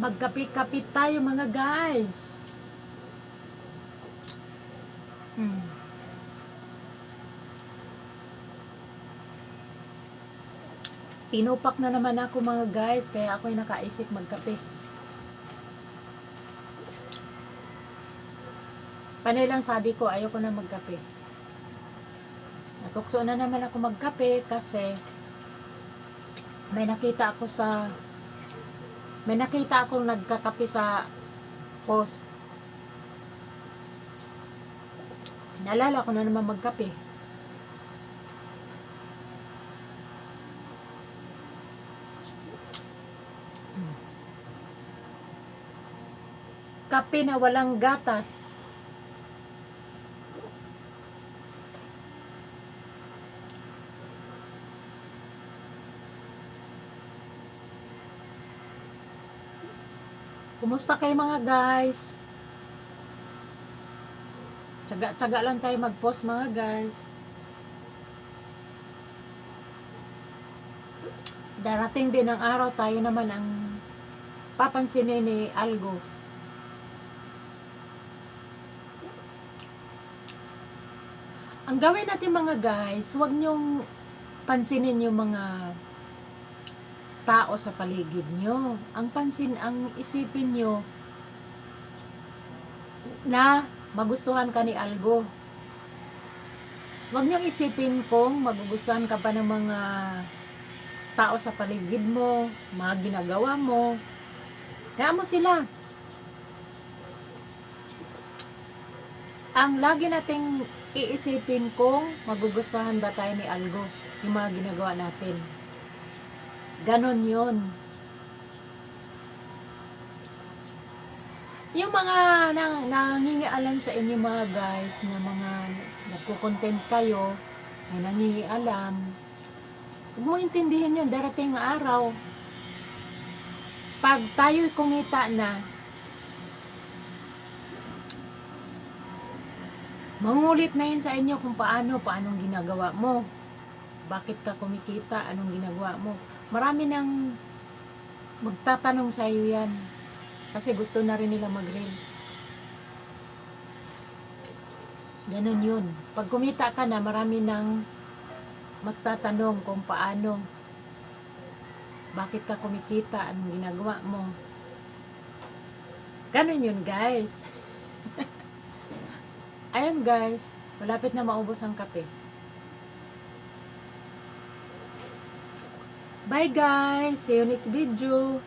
Magkapit-kapit tayo mga guys. Tinupak na naman ako mga guys, kaya ako'y nakaisip magkape. Panay lang sabi ko, ayoko na magkape. Natukso na naman ako magkape kasi may nakita akong nagkakape sa post. Naalala ko na naman magkape. Kape na walang gatas. Kumusta kayo mga guys? Tsaga-tsaga lang tayo mag-post mga guys. Darating din ang araw tayo naman ang papansinin ni Algo. Ang gawin natin mga guys, huwag nyong pansinin yung mga tao sa paligid nyo. Ang isipin nyo na magustuhan ka ni Algo. Huwag nyong isipin kung magugustuhan ka pa ng mga tao sa paligid mo, mga ginagawa mo. Kaya mo sila. Ang lagi nating iisipin kung magugustuhan ba tayo ni Algo, yung mga ginagawa natin. Ganon yun. Yung mga nangingialam sa inyo mga guys, na mga nagko-content kayo, na nangingialam, huwag mo intindihin yun, darating ang araw. Pag tayo'y kumita na, mangulit na yun sa inyo kung paanong ginagawa mo. Bakit ka kumikita? Anong ginagawa mo? Marami nang magtatanong sa iyo yan. Kasi gusto na rin nila mag-reels. Ganon yun. Pag kumita ka na, marami nang magtatanong kung paano. Bakit ka kumikita? Anong ginagawa mo? Ganon yun guys. Ayun guys, malapit na maubos ang kape. Bye guys, see you next video.